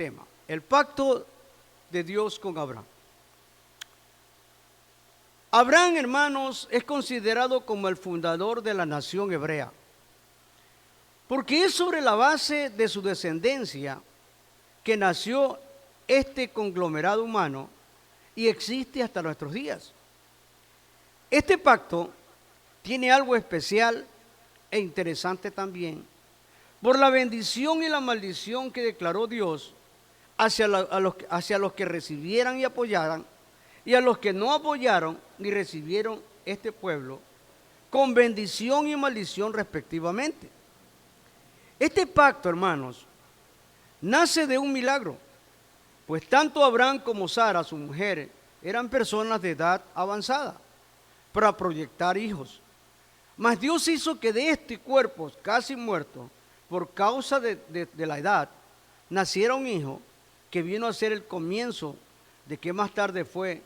tema, el pacto de Dios con Abraham. Abraham, hermanos, es considerado como el fundador de la nación hebrea, porque es sobre la base de su descendencia que nació este conglomerado humano y existe hasta nuestros días. Este pacto tiene algo especial e interesante también, por la bendición y la maldición que declaró Dios hacia los que recibieran y apoyaran, y a los que no apoyaron ni recibieron este pueblo, con bendición y maldición respectivamente. Este pacto, hermanos, nace de un milagro, pues tanto Abraham como Sara, su mujer, eran personas de edad avanzada para proyectar hijos. Mas Dios hizo que de este cuerpo casi muerto, por causa de la edad, naciera un hijo que vino a ser el comienzo de que más tarde fue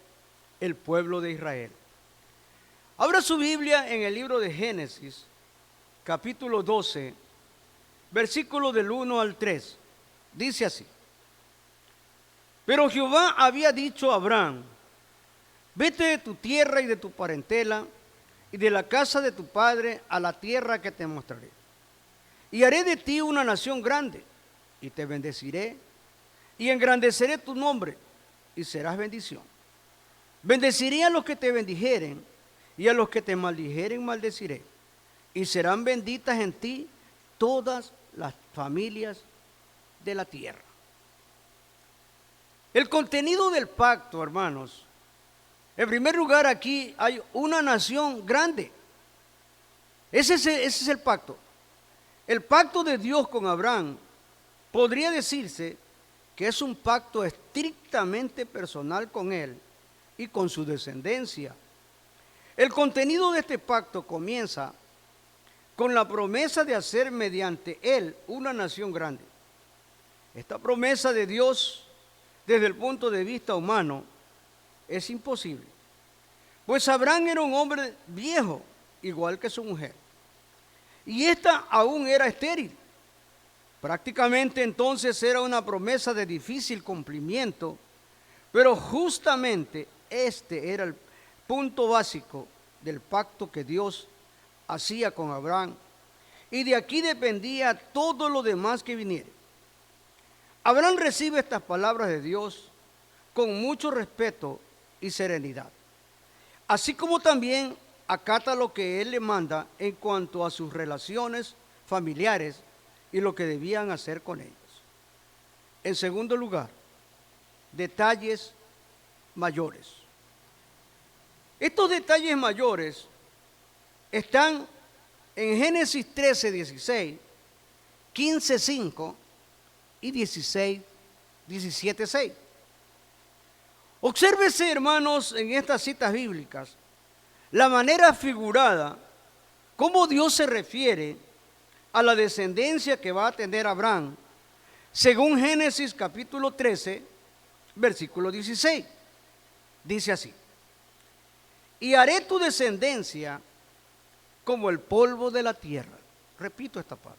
el pueblo de Israel. Abra su Biblia en el libro de Génesis, capítulo 12, versículo del 1 al 3. Dice así: Pero Jehová había dicho a Abraham: vete de tu tierra y de tu parentela y de la casa de tu padre a la tierra que te mostraré. Y haré de ti una nación grande, y te bendeciré, y engrandeceré tu nombre, y serás bendición. Bendeciré a los que te bendijeren, y a los que te maldijeren maldeciré, y serán benditas en ti todas las familias de la tierra. El contenido del pacto, hermanos, en primer lugar, aquí hay una nación grande. Ese es el pacto. El pacto de Dios con Abraham podría decirse que es un pacto estrictamente personal con él y con su descendencia. El contenido de este pacto comienza con la promesa de hacer mediante él una nación grande. Esta promesa de Dios, desde el punto de vista humano, es imposible, pues Abraham era un hombre viejo, igual que su mujer, y ésta aún era estéril. Prácticamente entonces era una promesa de difícil cumplimiento, pero justamente este era el punto básico del pacto que Dios hacía con Abraham, y de aquí dependía todo lo demás que viniera. Abraham recibe estas palabras de Dios con mucho respeto y serenidad, así como también acata lo que él le manda en cuanto a sus relaciones familiares y lo que debían hacer con ellos. En segundo lugar, detalles mayores. Estos detalles mayores están en Génesis 13, 16, 15, 5 y 16, 17, 6. Obsérvese, hermanos, en estas citas bíblicas, la manera figurada, cómo Dios se refiere a la descendencia que va a tener Abraham, según Génesis capítulo 13, versículo 16. Dice así: y haré tu descendencia como el polvo de la tierra. Repito esta parte.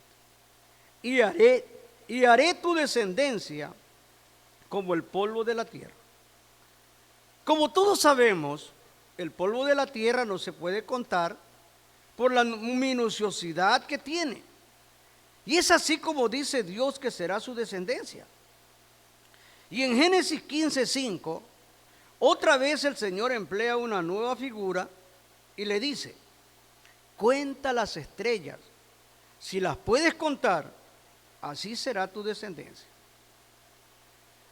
Y haré tu descendencia como el polvo de la tierra. Como todos sabemos, el polvo de la tierra no se puede contar por la minuciosidad que tiene. Y es así como dice Dios que será su descendencia. Y en Génesis 15:5, otra vez el Señor emplea una nueva figura y le dice: cuenta las estrellas, si las puedes contar, así será tu descendencia.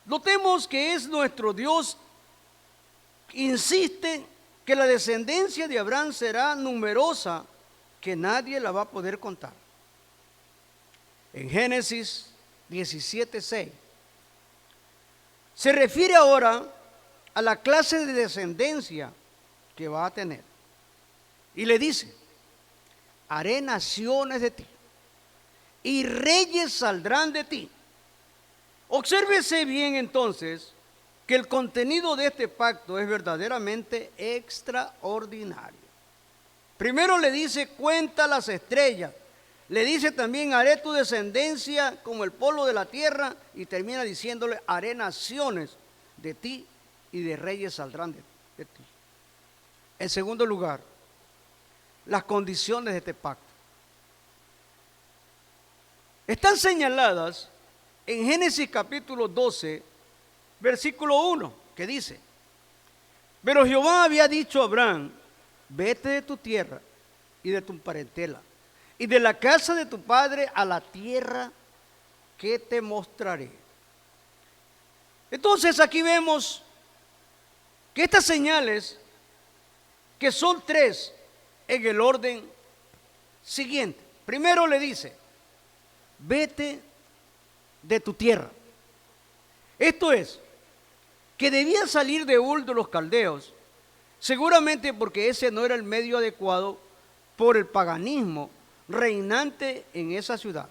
Notemos que es nuestro Dios insiste que la descendencia de Abraham será numerosa, que nadie la va a poder contar. En Génesis 17:6 se refiere ahora a la clase de descendencia que va a tener. Y le dice: haré naciones de ti, y reyes saldrán de ti. Obsérvese bien entonces que el contenido de este pacto es verdaderamente extraordinario. Primero le dice: cuenta las estrellas, Le dice también, haré tu descendencia como el polvo de la tierra, y termina diciéndole, haré naciones de ti y de reyes saldrán de ti. En segundo lugar, las condiciones de este pacto están señaladas en Génesis capítulo 12, versículo 1, que dice, pero Jehová había dicho a Abraham, vete de tu tierra y de tu parentela y de la casa de tu padre a la tierra que te mostraré. Entonces aquí vemos que estas señales, que son tres en el orden siguiente. Primero le dice, vete de tu tierra. Esto es, que debía salir de Ur de los Caldeos, seguramente porque ese no era el medio adecuado por el paganismo reinante en esa ciudad.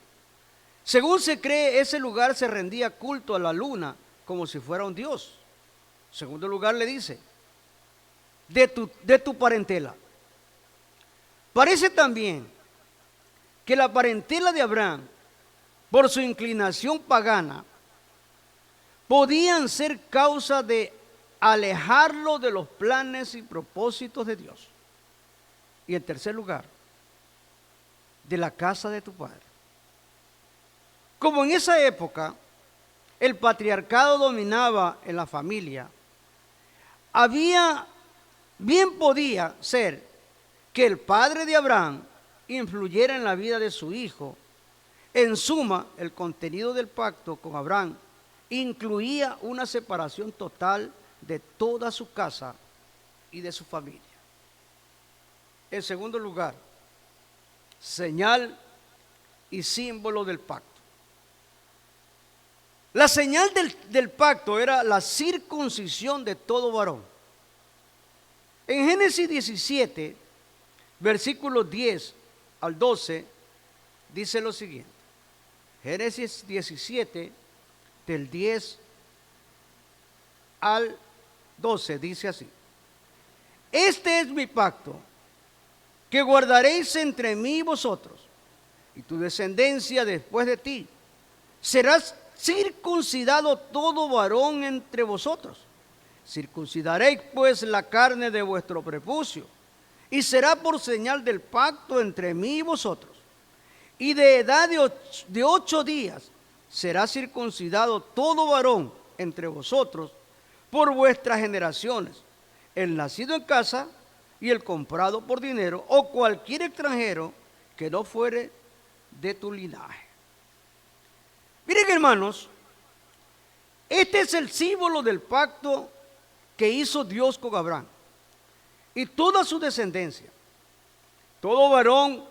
Según se cree, ese lugar se rendía culto a la luna como si fuera un dios. En segundo lugar le dice, de tu parentela. Parece también que la parentela de Abraham, por su inclinación pagana, podían ser causa de alejarlo de los planes y propósitos de Dios. Y en tercer lugar, de la casa de tu padre. Como en esa época el patriarcado dominaba en la familia, bien podía ser que el padre de Abraham influyera en la vida de su hijo. En suma, el contenido del pacto con Abraham incluía una separación total de toda su casa y de su familia. En segundo lugar, señal y símbolo del pacto. La señal del pacto era la circuncisión de todo varón. En Génesis 17, versículos 10 al 12, dice lo siguiente. Génesis 17, del 10 al 12, dice así. Este es mi pacto, que guardaréis entre mí y vosotros, y tu descendencia después de ti. Serás circuncidado todo varón entre vosotros. Circuncidaréis pues la carne de vuestro prepucio, y será por señal del pacto entre mí y vosotros. Y de edad de 8 días será circuncidado todo varón entre vosotros por vuestras generaciones, el nacido en casa y el comprado por dinero, o cualquier extranjero que no fuere de tu linaje. Miren, hermanos, este es el símbolo del pacto que hizo Dios con Abraham y toda su descendencia. Todo varón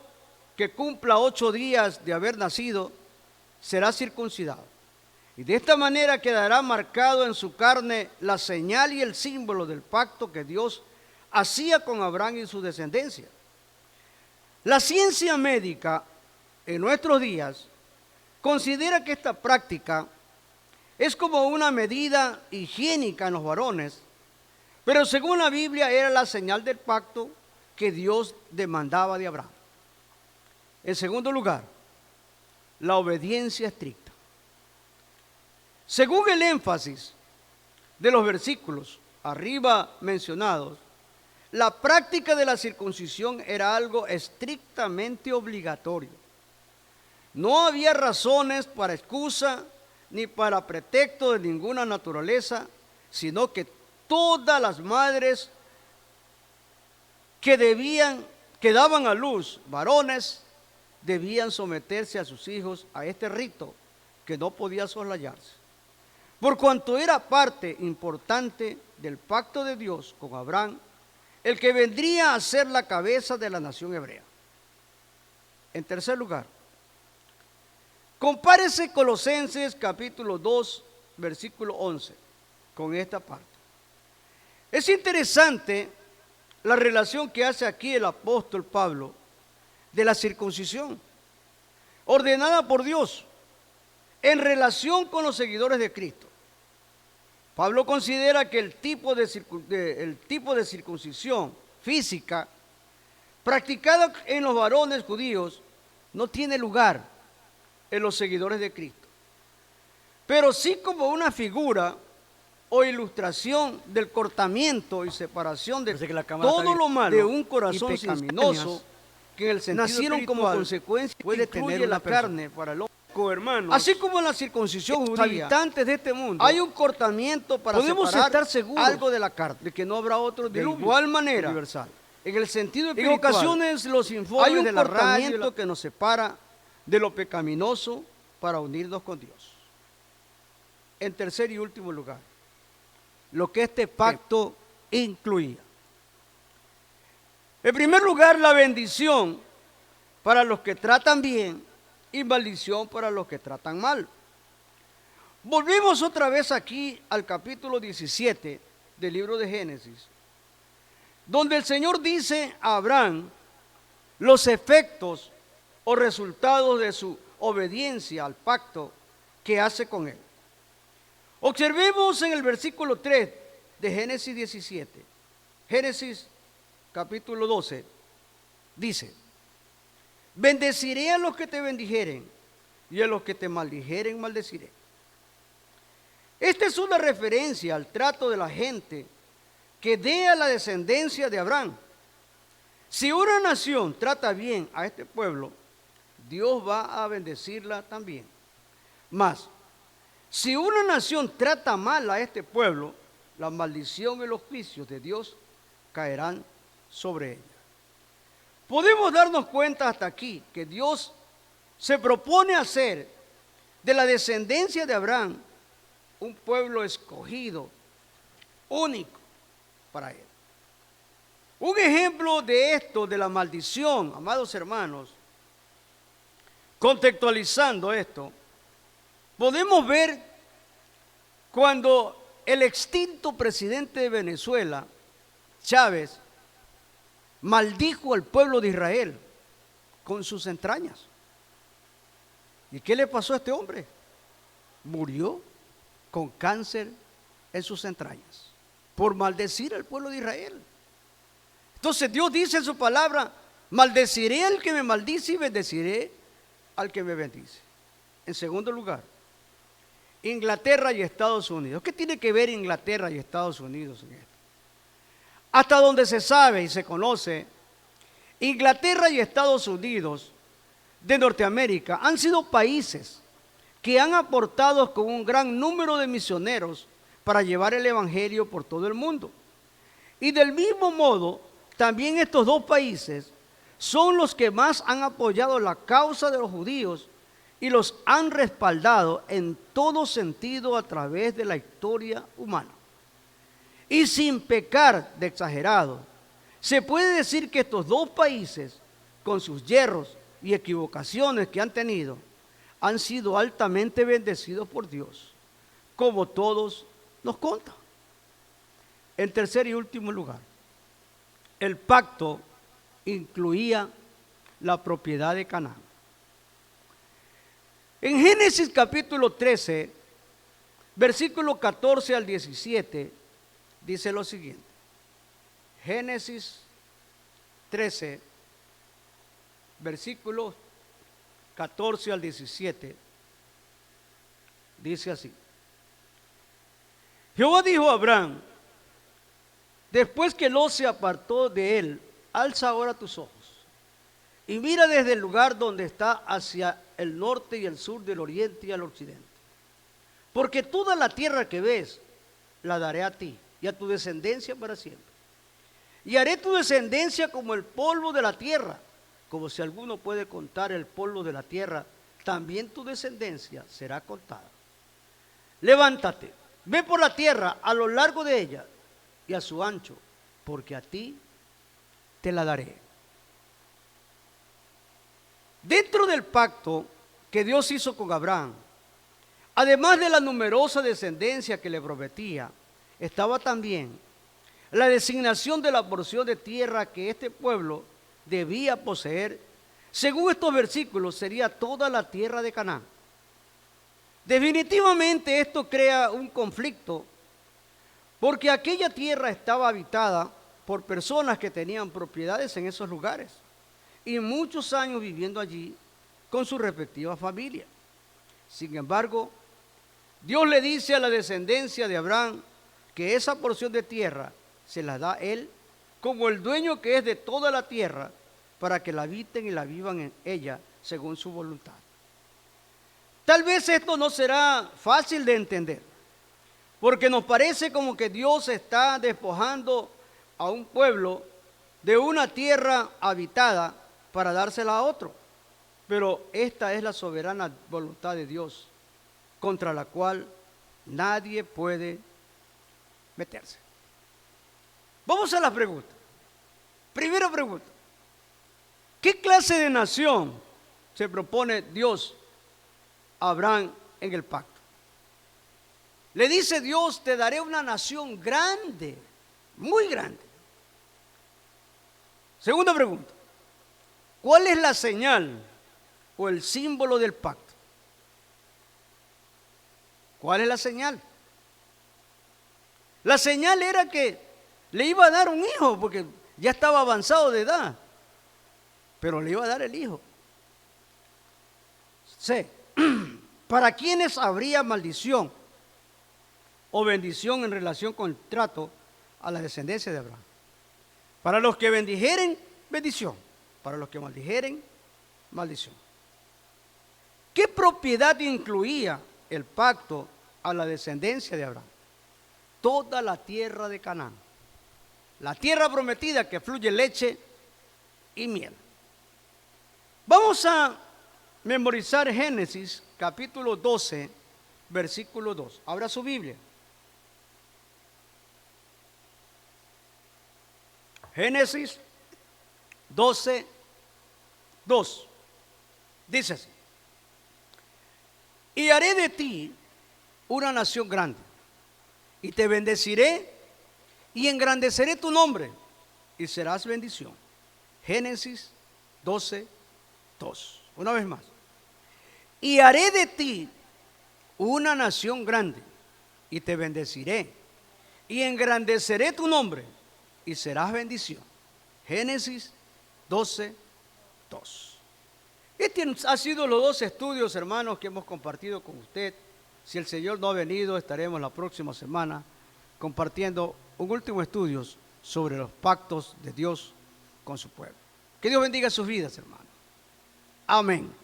que cumpla 8 días de haber nacido será circuncidado. Y de esta manera quedará marcado en su carne la señal y el símbolo del pacto que Dios hacía con Abraham y su descendencia. La ciencia médica en nuestros días considera que esta práctica es como una medida higiénica en los varones, pero según la Biblia era la señal del pacto que Dios demandaba de Abraham. En segundo lugar, la obediencia estricta. Según el énfasis de los versículos arriba mencionados, la práctica de la circuncisión era algo estrictamente obligatorio. No había razones para excusa ni para pretexto de ninguna naturaleza, sino que todas las madres que daban a luz varones debían someterse a sus hijos a este rito que no podía soslayarse, por cuanto era parte importante del pacto de Dios con Abraham, el que vendría a ser la cabeza de la nación hebrea. En tercer lugar, compárese Colosenses capítulo 2, versículo 11, con esta parte. Es interesante la relación que hace aquí el apóstol Pablo de la circuncisión, ordenada por Dios, en relación con los seguidores de Cristo. Pablo considera que el tipo de circuncisión física practicada en los varones judíos no tiene lugar en los seguidores de Cristo, pero sí como una figura o ilustración del cortamiento y separación de todo lo malo de un corazón pecaminoso que en el sentido nacieron como consecuencia puede tener la carne para el hombre. Hermanos, así como en la circuncisión judía, habitantes de este mundo, hay un cortamiento para podemos estar seguros algo de la carne, de que no habrá otro diluvio. De igual manera, universal. En el sentido espiritual, en ocasiones los informes hay un de la cortamiento que nos separa de lo pecaminoso para unirnos con Dios. En tercer y último lugar, lo que este pacto incluía. En primer lugar, la bendición para los que tratan bien y maldición para los que tratan mal. Volvemos otra vez aquí al capítulo 17 del libro de Génesis, donde el Señor dice a Abraham los efectos o resultados de su obediencia al pacto que hace con él. Observemos en el versículo 3 de Génesis 17. Génesis capítulo 12 dice: bendeciré a los que te bendijeren y a los que te maldijeren maldeciré. Esta es una referencia al trato de la gente que dé a la descendencia de Abraham. Si una nación trata bien a este pueblo, Dios va a bendecirla también. Mas, si una nación trata mal a este pueblo, la maldición y los juicios de Dios caerán sobre ella. Podemos darnos cuenta hasta aquí que Dios se propone hacer de la descendencia de Abraham un pueblo escogido, único para él. Un ejemplo de esto, de la maldición, amados hermanos, contextualizando esto, podemos ver cuando el extinto presidente de Venezuela, Chávez, maldijo al pueblo de Israel con sus entrañas. ¿Y qué le pasó a este hombre? Murió con cáncer en sus entrañas por maldecir al pueblo de Israel. Entonces Dios dice en su palabra: maldeciré al que me maldice y bendeciré al que me bendice. En segundo lugar, Inglaterra y Estados Unidos. ¿Qué tiene que ver Inglaterra y Estados Unidos en esto? Hasta donde se sabe y se conoce, Inglaterra y Estados Unidos de Norteamérica han sido países que han aportado con un gran número de misioneros para llevar el evangelio por todo el mundo. Y del mismo modo, también estos dos países son los que más han apoyado la causa de los judíos y los han respaldado en todo sentido a través de la historia humana. Y sin pecar de exagerado, se puede decir que estos dos países, con sus yerros y equivocaciones que han tenido, han sido altamente bendecidos por Dios, como todos nos contan. En tercer y último lugar, el pacto incluía la propiedad de Canaán. En Génesis capítulo 13, versículo 14 al 17, dice lo siguiente. Génesis 13, versículos 14 al 17, dice así: Jehová dijo a Abraham, después que Lot se apartó de él: alza ahora tus ojos y mira desde el lugar donde está hacia el norte y el sur, del oriente y al occidente. Porque toda la tierra que ves la daré a ti y a tu descendencia para siempre. Y haré tu descendencia como el polvo de la tierra, como si alguno puede contar el polvo de la tierra, también tu descendencia será contada. Levántate, ve por la tierra a lo largo de ella y a su ancho, porque a ti te la daré. Dentro del pacto que Dios hizo con Abraham, además de la numerosa descendencia que le prometía, estaba también la designación de la porción de tierra que este pueblo debía poseer. Según estos versículos, sería toda la tierra de Canaán. Definitivamente esto crea un conflicto, porque aquella tierra estaba habitada por personas que tenían propiedades en esos lugares y muchos años viviendo allí con su respectiva familia. Sin embargo, Dios le dice a la descendencia de Abraham que esa porción de tierra se la da él como el dueño que es de toda la tierra, para que la habiten y la vivan en ella según su voluntad. Tal vez esto no será fácil de entender, porque nos parece como que Dios está despojando a un pueblo de una tierra habitada para dársela a otro. Pero esta es la soberana voluntad de Dios, contra la cual nadie puede meterse. Vamos a la pregunta. Primera pregunta. ¿Qué clase de nación se propone Dios a Abraham en el pacto? Le dice Dios: te daré una nación grande, muy grande. Segunda pregunta. ¿Cuál es la señal o el símbolo del pacto? ¿Cuál es la señal? La señal era que le iba a dar un hijo, porque ya estaba avanzado de edad, pero le iba a dar el hijo. C. ¿Para quiénes habría maldición o bendición en relación con el trato a la descendencia de Abraham? Para los que bendijeren, bendición. Para los que maldijeren, maldición. ¿Qué propiedad incluía el pacto a la descendencia de Abraham? Toda la tierra de Canaán, la tierra prometida que fluye leche y miel. Vamos a memorizar Génesis capítulo 12, versículo 2. Abra su Biblia. Génesis 12, 2. Dice así: y haré de ti una nación grande, y te bendeciré y engrandeceré tu nombre, y serás bendición. Génesis 12, 2. Una vez más. Y haré de ti una nación grande, y te bendeciré y engrandeceré tu nombre, y serás bendición. Génesis 12, 2. Este ha sido los dos estudios, hermanos, que hemos compartido con usted. Si el Señor no ha venido, estaremos la próxima semana compartiendo un último estudio sobre los pactos de Dios con su pueblo. Que Dios bendiga sus vidas, hermanos. Amén.